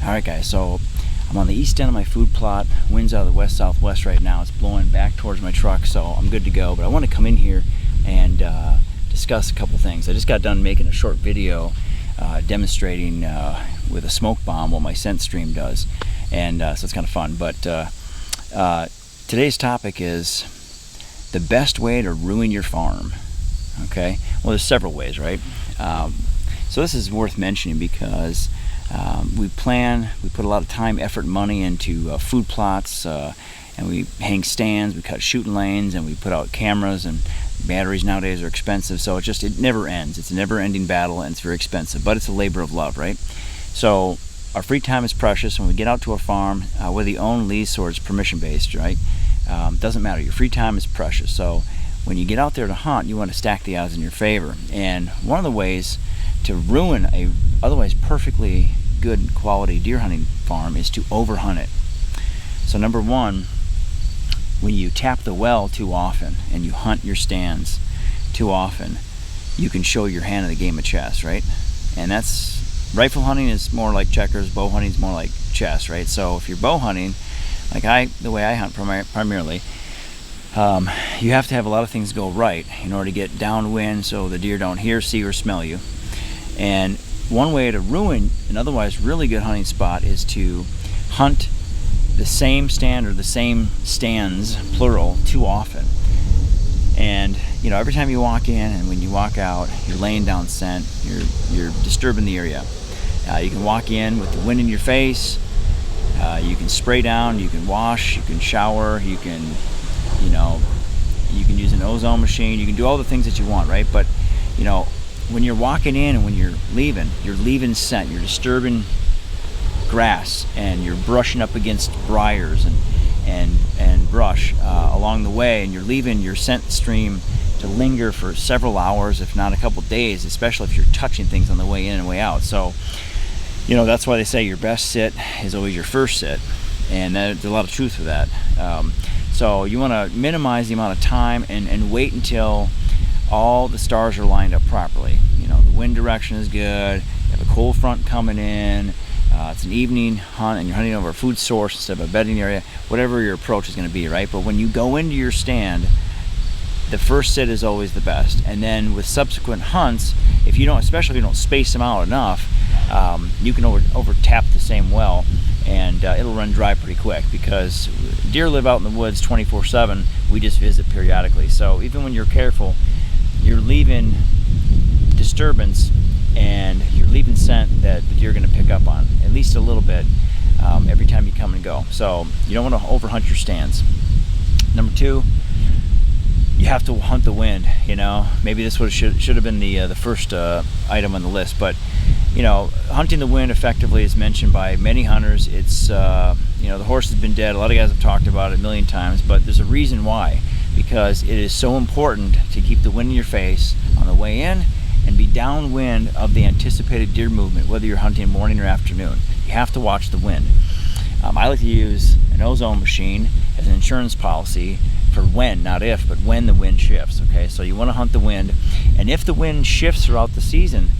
Alright guys, so I'm on the east end of my food plot. Wind's out of the west-southwest right now. It's blowing back towards my truck, so I'm good to go. But I want to come in here and discuss a couple things. I just got done making a short video demonstrating with a smoke bomb what my scent stream does. And so it's kind of fun. But today's topic is the best way to ruin your farm. Okay? Well, there's several ways, right? So this is worth mentioning because we put a lot of time, effort, and money into food plots, and we hang stands, we cut shooting lanes, and we put out cameras, and batteries nowadays are expensive, so it never ends. It's a never-ending battle, and it's very expensive, but it's a labor of love, right? So our free time is precious. When we get out to a farm, whether you own, lease, or it's permission-based, right? Doesn't matter. Your free time is precious. So when you get out there to hunt, you want to stack the odds in your favor. And one of the ways to ruin a otherwise perfectly good quality deer hunting farm is to overhunt it. So number one, when you tap the well too often and you hunt your stands too often, you can show your hand in the game of chess, right? And that's, rifle hunting is more like checkers, bow hunting is more like chess, right? So if you're bow hunting, like the way I hunt primarily, you have to have a lot of things go right in order to get downwind so the deer don't hear, see, or smell you. And one way to ruin an otherwise really good hunting spot is to hunt the same stand or the same stands, plural, too often. And you know, every time you walk in and when you walk out, you're laying down scent, you're disturbing the area. You can walk in with the wind in your face, you can spray down, you can wash, you can shower, you can use an ozone machine, you can do all the things that you want, right? But you know, when you're walking in and when you're leaving scent, you're disturbing grass, and you're brushing up against briars and brush along the way, and you're leaving your scent stream to linger for several hours, if not a couple days, especially if you're touching things on the way in and way out. So, you know, that's why they say your best sit is always your first sit, and there's a lot of truth to that. So you want to minimize the amount of time and wait until all the stars are lined up properly. You know, the wind direction is good, you have a cold front coming in, it's an evening hunt and you're hunting over a food source instead of a bedding area, whatever your approach is going to be, right? But when you go into your stand, the first sit is always the best. And then with subsequent hunts, especially if you don't space them out enough, you can over tap the same well, and it'll run dry pretty quick because deer live out in the woods 24/7. We just visit periodically. So even when you're careful, you're leaving disturbance and you're leaving scent that the deer are going to pick up on, at least a little bit, every time you come and go. So you don't want to overhunt your stands. Number two, you have to hunt the wind. You know, maybe this should have been the first item on the list, but you know, hunting the wind effectively is mentioned by many hunters. It's the horse has been dead. A lot of guys have talked about it a million times, but there's a reason why. Because it is so important to keep the wind in your face on the way in and be downwind of the anticipated deer movement, whether you're hunting morning or afternoon. You have to watch the wind. I like to use an ozone machine as an insurance policy for when, not if, but when the wind shifts. Okay, so you want to hunt the wind, and if the wind shifts throughout the season,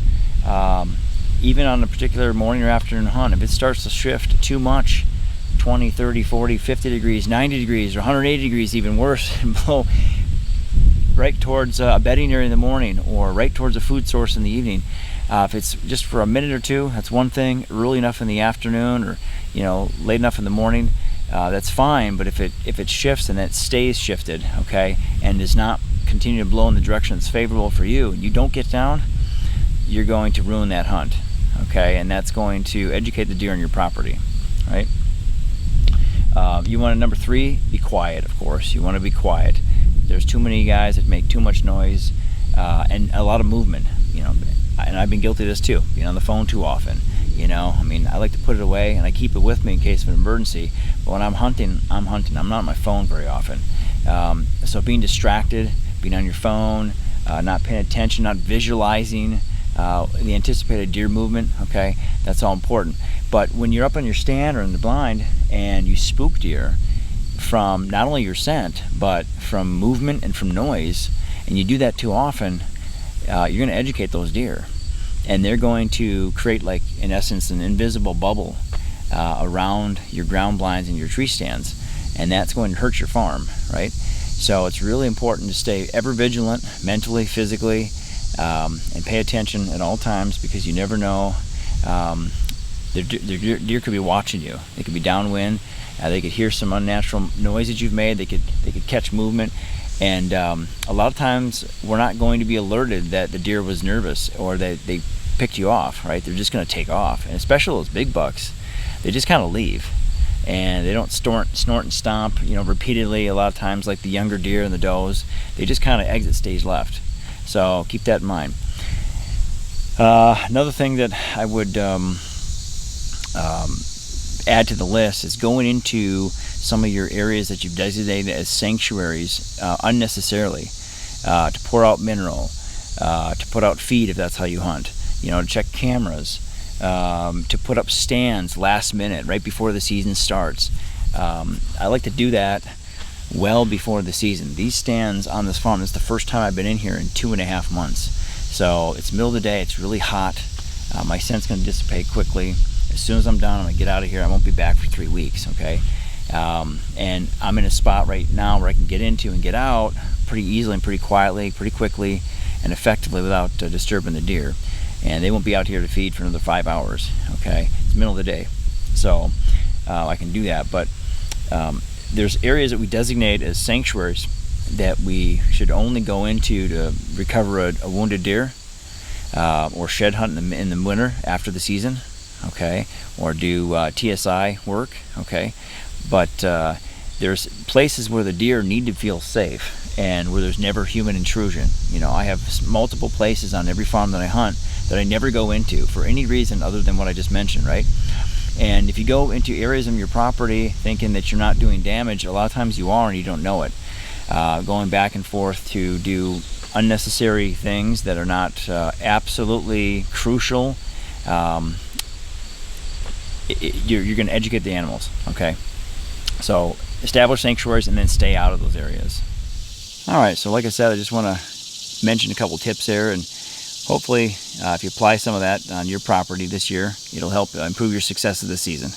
even on a particular morning or afternoon hunt, if it starts to shift too much, 20, 30, 40, 50 degrees, 90 degrees, or 180 degrees, even worse, and blow right towards a bedding area in the morning or right towards a food source in the evening. If it's just for a minute or two, that's one thing. Early enough in the afternoon or late enough in the morning, that's fine. But if it shifts and it stays shifted, okay, and does not continue to blow in the direction that's favorable for you, and you don't get down, you're going to ruin that hunt, okay, and that's going to educate the deer on your property, right? You want to, number three, be quiet, of course. You want to be quiet. There's too many guys that make too much noise and a lot of movement, and I've been guilty of this too, being on the phone too often. I mean, I like to put it away and I keep it with me in case of an emergency, but when I'm hunting. I'm not on my phone very often. So being distracted, being on your phone, not paying attention, not visualizing the anticipated deer movement, okay, that's all important. But when you're up on your stand or in the blind and you spook deer from not only your scent but from movement and from noise, and you do that too often, you're going to educate those deer, and they're going to create, like, in essence, an invisible bubble around your ground blinds and your tree stands, and that's going to hurt your farm, right? So it's really important to stay ever vigilant, mentally, physically, and pay attention at all times, because you never know. The deer could be watching you. They could be downwind. They could hear some unnatural noise that you've made. They could catch movement, and a lot of times we're not going to be alerted that the deer was nervous or that they picked you off, right? They're just going to take off, and especially those big bucks, they just kind of leave, and they don't snort and stomp, repeatedly. A lot of times, like the younger deer and the does, they just kind of exit stage left. So keep that in mind. Another thing that I would add to the list is going into some of your areas that you've designated as sanctuaries unnecessarily, to pour out mineral, to put out feed if that's how you hunt, to check cameras, to put up stands last minute, right before the season starts. I like to do that well before the season. These stands on this farm, this is the first time I've been in here in 2.5 months. So it's middle of the day, it's really hot. My scent's going to dissipate quickly. As soon as I'm done, I'm going to get out of here. I won't be back for 3 weeks, okay? And I'm in a spot right now where I can get into and get out pretty easily and pretty quietly, pretty quickly, and effectively without disturbing the deer. And they won't be out here to feed for another 5 hours, okay? It's the middle of the day, so I can do that. But there's areas that we designate as sanctuaries that we should only go into to recover a wounded deer, or shed hunt in the winter after the season, okay, or do TSI work, okay. But there's places where the deer need to feel safe and where there's never human intrusion. I have multiple places on every farm that I hunt that I never go into for any reason other than what I just mentioned, right? And if you go into areas of your property thinking that you're not doing damage, a lot of times you are and you don't know it. Going back and forth to do unnecessary things that are not absolutely crucial, you're going to educate the animals, okay? So establish sanctuaries and then stay out of those areas. All right, so like I said, I just want to mention a couple tips there, and hopefully if you apply some of that on your property this year, it'll help improve your success of the season.